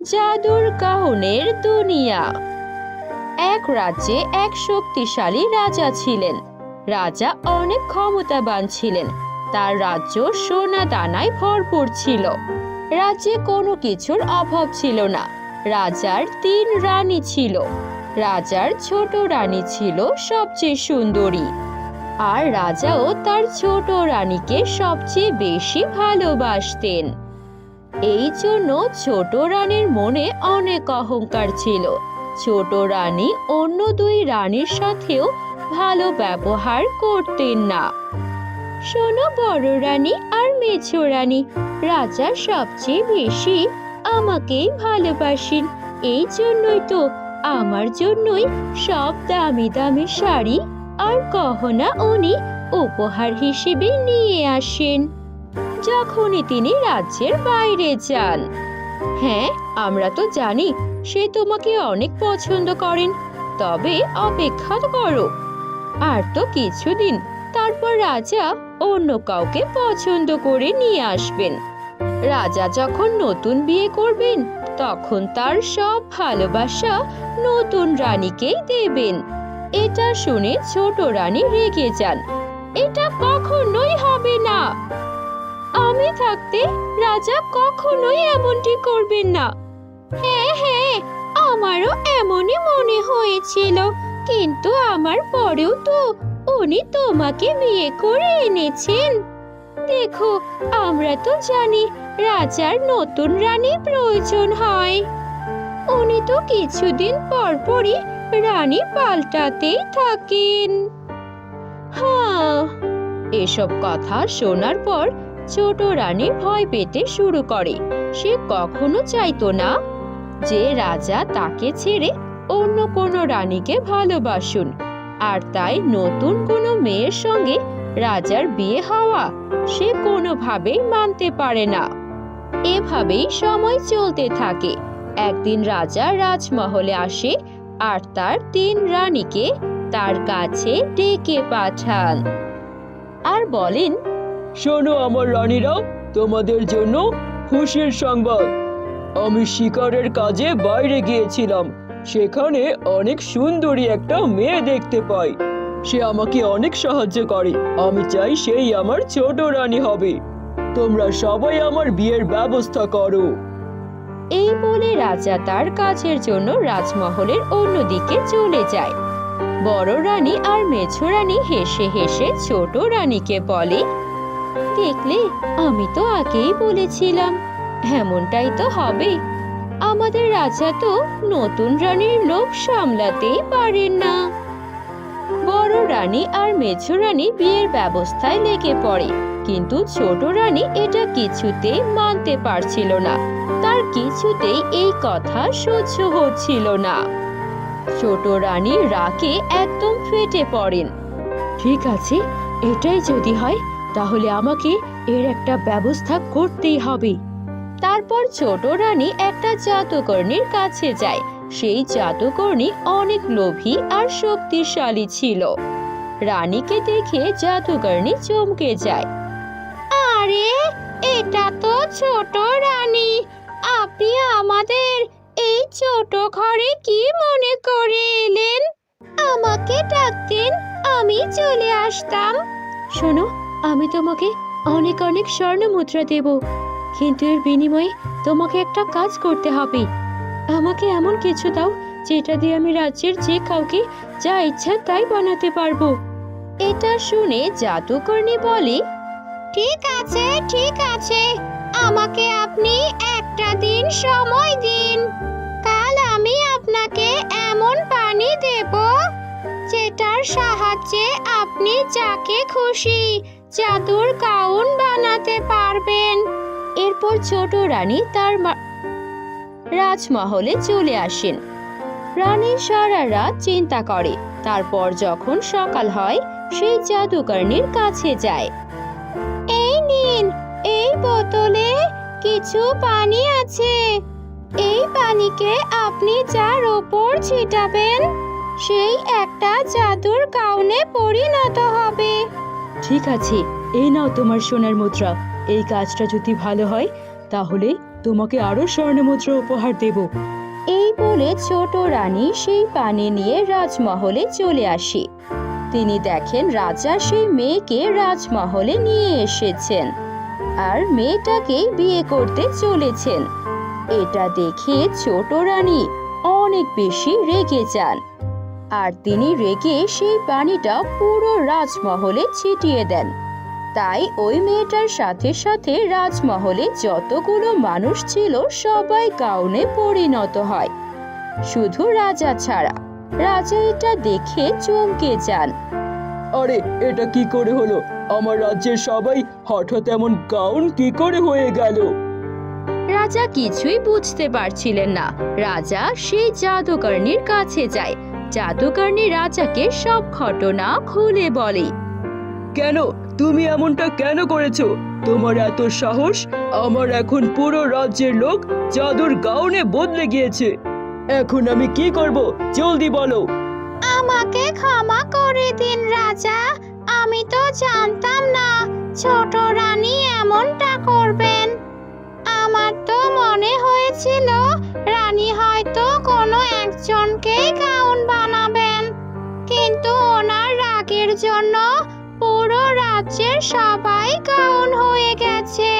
জাদুর কাহনের দুনিয়া। এক রাজ্যে এক শক্তিশালী রাজা ছিলেন। রাজা অনেক ক্ষমতাবান ছিলেন। তার রাজ্য সোনা দানায় ভরপুর ছিল। রাজ্যে কোনো কিছুর অভাব ছিল না। রাজার ৩ রানী ছিল। রাজার ছোট রানী ছিল সবচেয়ে সুন্দরী, আর রাজাও তার ছোট রানীকে সবচেয়ে বেশি ভালোবাসতেন। এই জন্য ছোট রানীর মনে অনেক অহংকার ছিল। ছোট রানী অন্য ২ রানীর সাথেও ভালো ব্যবহার করতেন না। শোনো বড় রানী আর মেছো রানী, রাজা সবচেয়ে বেশি আমাকেই ভালোবাসেন। এই জন্যই তো আমার জন্যই সব দামি দামি শাড়ি আর গহনা উনি উপহার হিসেবে নিয়ে আসেন যখনই তিনি রাজ্যের বাইরে যান। হ্যাঁ, আমরা তো জানি সে তোমাকে অনেক পছন্দ করেন। তবে অপেক্ষা করো, আর তো কিছুদিন, তারপর রাজা অন্য কাউকে পছন্দ করে নিয়ে আসবেন। রাজা যখন নতুন বিয়ে করবেন, তখন তার সব ভালোবাসা নতুন রানীকেই দেবেন। এটা শুনে ছোট রানী রেগে যান। এটা কখনোই হবে না। আমি থাকতে রাজা কখনোই এমনটি করবেন না। হ্যাঁ হ্যাঁ, আমারও এমনই মনে হয়েছিল, কিন্তু আমার পরেও তো উনি তোমাকে বিয়ে করে এনেছেন। দেখো, আমরা তো জানি রাজার নতুন রানী প্রয়োজন হয়। উনি তো কিছুদিন পর পরই রানী পাল্টাতেই থাকেন। হ্যাঁ। এসব কথা শোনার পর ছোট রানী ভয় পেতে শুরু করে। সে কখনো চাইতো না যে রাজা তাকে ছেড়ে অন্য কোনো রানীকে ভালোবাসুন, আর তাই নতুন কোনো মেয়ের সঙ্গে রাজার বিয়ে হওয়া সে কোনোভাবেই মানতে পারে না। এভাবেই সময় চলতে থাকে। একদিন রাজা রাজমহলে আসে আর তার ৩ রানীকে তার কাছে ডেকে পাঠান আর বলেন, শোনো আমার রানীরা, তোমাদের জন্য খুশির সংবাদ। আমি শিকারের কাজে বাইরে গিয়েছিলাম। সেখানে অনেক সুন্দরী একটা মেয়ে দেখতে পাই। সে আমাকে অনেক সাহায্য করে। আমি চাই সেই আমার ছোট রানী হবে। তোমরা সবাই আমার বিয়ের ব্যবস্থা করো। এই বলে রাজা তার কাজের জন্য রাজমহলের অন্যদিকে চলে যায়। বড় রানী আর মেছো রানী হেসে হেসে ছোট রানীকে বলে, দেখলে, আমি তো আগেই বলেছিলাম এমনটাই তো হবে। আমাদের রাজা তো নতুন রানীর লোভ সামলাতেই পারেন না। বড় রানী আর মেছো রানী বিয়ের ব্যবস্থায় লেগে পড়ে, কিন্তু ছোট রানী এটা কিছুতেই মানতে পারছিল না। তার কিছুতেই এই কথা সহ্য হচ্ছিল না। ছোট রানী রাগে একদম ফেটে পড়েন। ঠিক আছে, এটাই যদি হয় তাহলে আমাকে এর একটা ব্যবস্থা করতেই হবে। তারপর ছোট রানী একটা জাদুকর্ণীর কাছে যায়। সেই জাদুকর্ণী অনেক লোভী আর শক্তিশালী ছিল। রানীকে দেখে জাদুকর্ণী চমকে যায়। আরে, এটা তো ছোট রানী। আপনি আমাদের এই ছোট ঘরে কি মনে করে এলেন? আমাকে ডাকতেন, আমি চলে আসতাম। শোনো, আমি তোমাকে অনেক অনেক স্বর্ণ মুদ্রা দেব, কিন্তু এর বিনিময়ে তোমাকে একটা কাজ করতে হবে। আমাকে এমন কিছু দাও যেটা দিয়ে আমি রাজ্যের যে কাউকে যা ইচ্ছা তাই বানাতে পারবো। এটা শুনে জাদুকর্ণী বলে, ঠিক আছে ঠিক আছে, আমাকে আপনি একটা দিন সময় দিন। কাল আমি আপনাকে এমন পানি দেব যেটার সাহায্যে আপনি যাকে খুশি জাদুর গাউন বানাতে পারবেন। এরপর ছোট রানী তার রাজমহলে চলে আসেন। রানী সারা রাত চিন্তা করে। তারপর যখন সকাল হয়, সেই জাদুকর্ণীর কাছে যায়। এই নিন, এই বোতলে কিছু পানি আছে। এই পানিকে আপনি যার ওপর ছিটাবেন, সেই একটা জাদুর গাউনে পরিণত হবে। ঠিক আছে, এই নাও তোমার সোনার মুদ্রা। এই কাজটা যদি ভালো হয় তাহলে তোমাকে আরো স্বর্ণমুদ্রা উপহার দেব। এই বলে ছোট রানী সেই পানি নিয়ে রাজমহলে চলে আসে। তিনি দেখেন রাজা সেই মেয়েকে রাজমহলে নিয়ে এসেছেন আর মেয়েটাকে বিয়ে করতে চলেছেন। এটা দেখে ছোট রানী অনেক বেশি রেগে যান আর তিনি রেগে সেই পানিটা পুরো রাজমহলে ছিটিয়ে দেন। তাই ওই মেয়েটার সাথে সাথে রাজমহলে যতগুলো মানুষ ছিল সবাই গাউনে পরিণত হয়, শুধু রাজা ছাড়া। রাজা এটা দেখে চমকে যান। আরে এটা কি করে হলো? আমার রাজ্যের সবাই হঠাৎ এমন গাউন কি করে হয়ে গেল? রাজা কিছুই বুঝতে পারছিলেন না। রাজা সেই জাদুকরনির কাছে যায়। জাদুকরনি রাজাকে সব ঘটনা খুলে বলে। কেন তুমি এমনটা কেন করেছো? তোমার এত সাহস? আমার এখন পুরো রাজ্যের লোক জাদুর গাউনে বদলে গিয়েছে। এখন আমি কি করব? জলদি বলো। আমাকে ক্ষমা করে দিন রাজা, আমি তো জানতাম না ছোট রানী এমনটা করবেন। আমার তো মনে হয়েছিল রানী হয়তো কোনো একজনকেই গাউন বানাবেন, কিন্তু ওনার রাগের জন্য পুরো রাজ্যের সবাই গাউন হয়ে গেছে।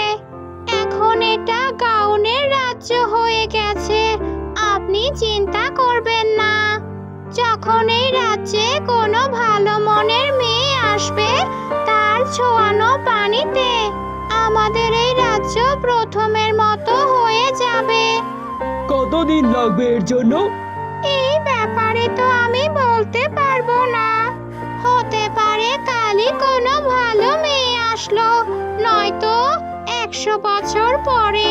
এখন এটা গাউনের রাজ্য হয়ে গেছে। আপনি চিন্তা করবেন না, যখন এই রাজ্যে কোনো ভালো মনের মেয়ে আসবে তার ছোঁয়ানো পানিতে আমাদের এই রাজ্য প্রথমের মতো হয়ে যাবে। কতদিন লাগবে এর জন্য? এই ব্যাপারে তো আমি বলতে পারবো না। হতে পারে কালই কোনো ভালো মেয়ে আসলো, নয়তো 100 বছর পরে।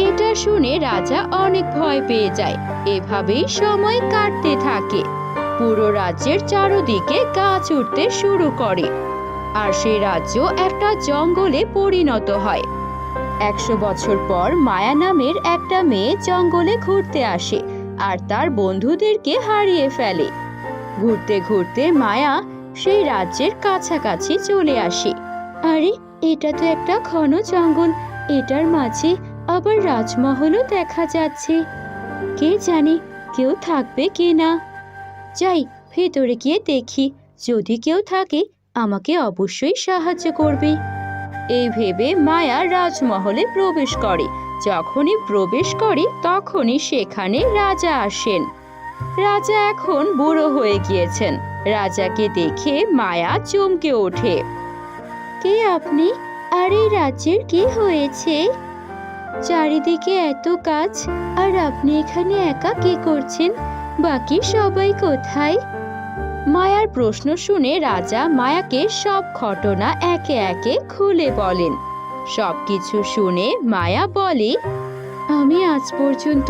এটা শুনে রাজা অনেক ভয় পেয়ে যায়। এভাবেই সময় কাটতে থাকে। পুরো রাজ্যের চারদিকে গাছ উঠতে শুরু করে আর সেই রাজ্য একটা জঙ্গলে পরিণত হয়। 100 বছর পর মায়া নামের একটা মেয়ে জঙ্গলে ঘুরতে আসে আর তার বন্ধুদেরকে হারিয়ে ফেলে। ঘুরতে ঘুরতে মায়া সেই রাজ্যের কাছাকাছি চলে আসে। আরে, এটা তো একটা ঘন জঙ্গল, এটার মাঝে আবার রাজমহলও দেখা যাচ্ছে। কে জানে কেউ থাকবে কি না। যাই, ভেতরে গিয়ে দেখি, যদি কেউ থাকে আমাকে অবশ্যই সাহায্য করবে। এই ভেবে মায়া রাজমহলে প্রবেশ করে। যখনই প্রবেশ করে তখনই সেখানে রাজা আসেন। রাজা এখন বুড়ো হয়ে গিয়েছেন। রাজাকে দেখে মায়া চমকে ওঠে। কে আপনি? আর এই রাজ্যের কি হয়েছে? চারিদিকে এত কাজ, আর আপনি এখানে একা কি করছেন? বাকি সবাই কোথায়? মায়ার প্রশ্ন শুনে রাজা মায়াকে সব ঘটনা একে একে খুলে বলেন। সবকিছু শুনে মায়া বলে, আমি আজ পর্যন্ত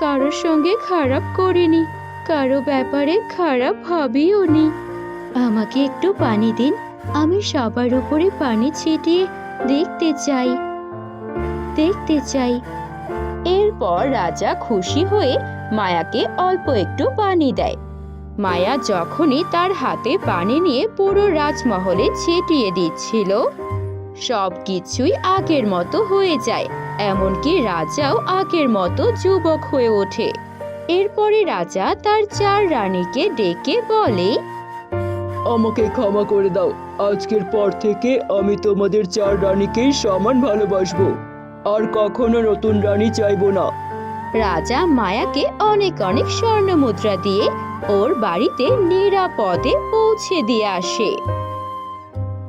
কারোর সঙ্গে খারাপ করিনি, কারো ব্যাপারে খারাপ ভাবিও নি। আমাকে একটু পানি দিন, আমি সবার উপরে পানি ছিটিয়ে দেখতে চাই। এরপর রাজা খুশি হয়ে মায়াকে অল্প একটু পানি দেয়। মায়া যখনই তার হাতে পানি নিয়ে পুরো রাজমহলে ছিটিয়ে দিচ্ছিল, সবকিছুই আগের মতো হয়ে যায়। এমনকি রাজাও আগের মতো যুবক হয়ে ওঠে। এরপরে রাজা তার 4 রানীকে ডেকে বলে, আমাকে ক্ষমা করে দাও। আজকের পর থেকে আমি তোমাদের 4 রানীকেই সমান ভালোবাসবো, আর কখনো নতুন রানী চাইবো না। রাজা মায়াকে অনেক অনেক স্বর্ণমুদ্রা দিয়ে ওর বাড়িতে নিরাপদে পৌঁছে দিয়ে আসে।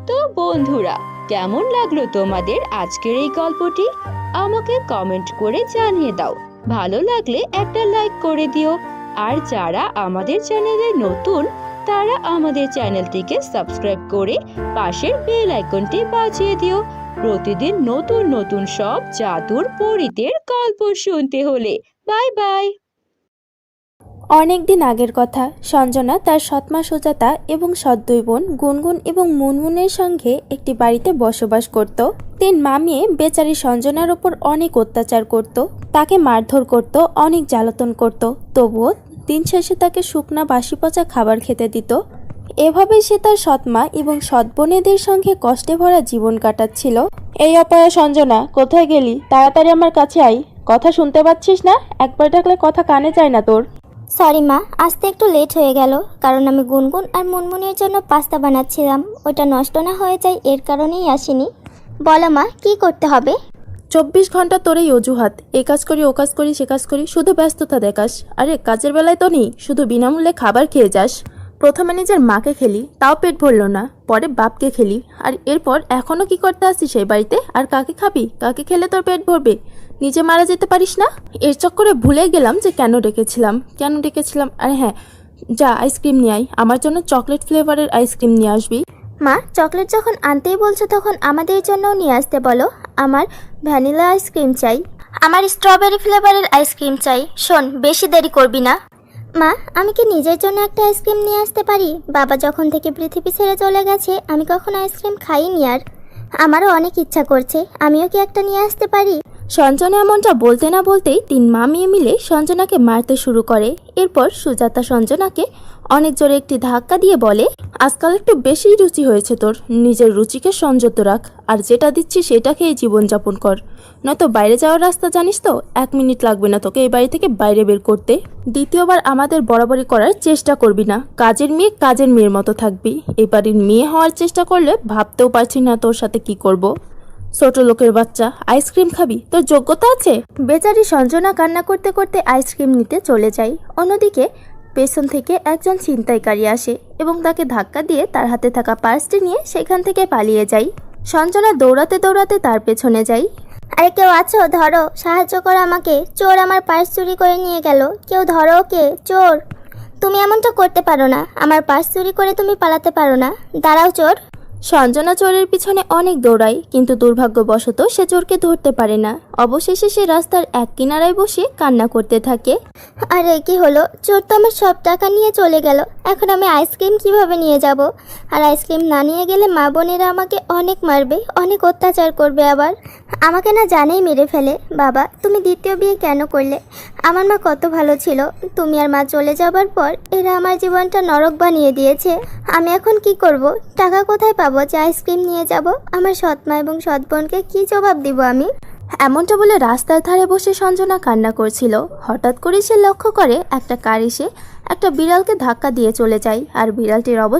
তো বন্ধুরা, কেমন লাগলো তোমাদের আজকের এই গল্পটি? আমাকে কমেন্ট করে জানিয়ে দাও। ভালো লাগলে একটা লাইক করে দিও। আর যারা আমাদের চ্যানেলে নতুন, তারা আমাদের চ্যানেলটিকে সাবস্ক্রাইব করে পাশের বেল আইকনটি বাজিয়ে দিও। প্রতিদিন নতুন নতুন সব জাদুর পরীদের গল্প শুনতে হলে। Bye bye. অনেকদিন আগের কথা, সঞ্জনা তার সৎমা সুজাতা এবং সৎ 2 বোন গুনগুন এবং মুনমুনের সঙ্গে একটি বাড়িতে বসবাস করত। 3 মামিয়ে বেচারি সঞ্জনার ওপর অনেক অত্যাচার করত, তাকে মারধর করত, অনেক জ্বালাতন করত। তবুও দিন শেষে তাকে শুকনা বাসি পচা খাবার খেতে দিত। এভাবেই সে তার সৎমা এবং সৎ বোনেদের সঙ্গে কষ্টে ভরা জীবন কাটাচ্ছিল। এই অপয়া সঞ্জনা, কোথায় গেলি? তাড়াতাড়ি আমার কাছে আয়। কথা শুনতে পাচ্ছিস না? একবার ডাকলে কথা কানে যায় না তোর। সরি মা, আসতে একটু লেট হয়ে গেল, কারণ আমি গুনগুন আর মুনমুনের জন্য পাস্তা বানাচ্ছিলাম। ওটা নষ্ট না হয়ে যায় এর কারণেই আসিনি। বলো মা, কি করতে হবে? 24 ঘন্টা তোর এই অজুহাত, এ কাজ করি ও কাজ করি সে কাজ করি, শুধু ব্যস্ততা দেখাস। আরে কাজের বেলায় তো নেই, শুধু বিনামূল্যে খাবার খেয়ে যাস। প্রথমে নিজের মাকে খেলি, তাও পেট ভরলো না, পরে বাপকে খেলি, আর এরপর এখনো কি করতে আসছিস সেই বাড়িতে? আর কাকে খাবি? কাকে খেলে তোর পেট ভরবে? নিজে মারা যেতে পারিস না? এর চক্করে ভুলে গেলাম যে কেন ডেকেছিলাম। আরে হ্যাঁ, যা আইসক্রিম নিয়ে আয়, আমার জন্য চকলেট ফ্লেভারের আইসক্রিম নিয়ে আসবি। মা, চকলেট যখন আনতেই বলছো তখন আমাদের জন্যও নিয়ে আসতে বলো। আমার ভ্যানিলা আইসক্রিম চাই। আমার স্ট্রবেরি ফ্লেভারের আইসক্রিম চাই। শোন, বেশি দেরি করবি না। মা, আমি কি নিজের জন্য একটা আইসক্রিম নিয়ে আসতে পারি? বাবা যখন থেকে পৃথিবী ছেড়ে চলে গেছে আমি কখনো আইসক্রিম খাইনি, আর আমারও অনেক ইচ্ছা করছে। আমিও কি একটা নিয়ে আসতে পারি? সঞ্জনা এমনটা বলতে না বলতেই 3 মা মেয়ে মিলে সঞ্জনাকে মারতে শুরু করে। এরপর সুজাতা সঞ্জনাকে অনেক জোরে একটি ধাক্কা দিয়ে বলে, আজকাল একটু বেশি রুচি হয়েছে তোর, নিজের রুচিকে সংযত রাখ, আর যেটা দিচ্ছি সেটা খেয়ে জীবনযাপন কর, নয়তো বাইরে যাওয়ার রাস্তা জানিস তো। 1 মিনিট লাগবে না তোকে এই বাড়ি থেকে বাইরে বের করতে। দ্বিতীয়বার আমাদের বরাবরি করার চেষ্টা করবি না। কাজের মেয়ের মতো থাকবি। এই বাড়ির মেয়ে হওয়ার চেষ্টা করলে ভাবতেও পারছি না তোর সাথে কি করব। ছোট লোকের বাচ্চা, আইসক্রিম খাবি? তোর যোগ্যতা আছে? বেচারি সঞ্জনা কান্না করতে করতে আইসক্রিম নিতে চলে যায়। অন্যদিকে পেছন থেকে একজন ছিনতাইকারী আসে এবং তাকে ধাক্কা দিয়ে তার হাতে থাকা পার্সটি নিয়ে সেখান থেকে পালিয়ে যায়। সঞ্জনা দৌড়াতে দৌড়াতে তার পেছনে যায়। আরে কেউ আছো? ধরো, সাহায্য করো আমাকে। চোর আমার পার্স চুরি করে নিয়ে গেল। কেউ ধরো ওকে। চোর, তুমি এমনটা করতে পারো না। আমার পার্স চুরি করে তুমি পালাতে পারো না। দাঁড়াও চোর। সঞ্জনা চোরের পিছনে অনেক দৌড়ায়, কিন্তু দুর্ভাগ্যবশত সে চোরকে ধরতে পারে না। অবশেষে সে রাস্তার এক কিনারায় বসে কান্না করতে থাকে। আরে কি হলো? চোর তো আমার সব টাকা নিয়ে চলে গেল। এখন আমি আইসক্রিম কিভাবে নিয়ে যাব? আর আইসক্রিম না নিয়ে গেলে মা বোনেরা আমাকে অনেক মারবে, অনেক অত্যাচার করবে। আবার আমাকে না জানেই মেরে ফেলে। বাবা, তুমি দ্বিতীয় বিয়ে কেন করলে? আমার মা কত ভালো ছিল। তুমি আর মা চলে যাবার পর এরা আমার জীবনটা নরক বানিয়ে দিয়েছে। আমি এখন কি করব? টাকা কোথায় পাবো যে আইসক্রিম নিয়ে যাব? আমার সৎ মা এবং সৎ বোনকে কি জবাব দিব আমি? এমনটা বলে রাস্তার ধারে বসে সঞ্জনা কান্না করছিল। হঠাৎ করে সে লক্ষ্য করে একটা কার এসে একটা বিড়ালকে ধাক্কা দিয়ে চলে যায়, আর বিড়ালটির অবস্থা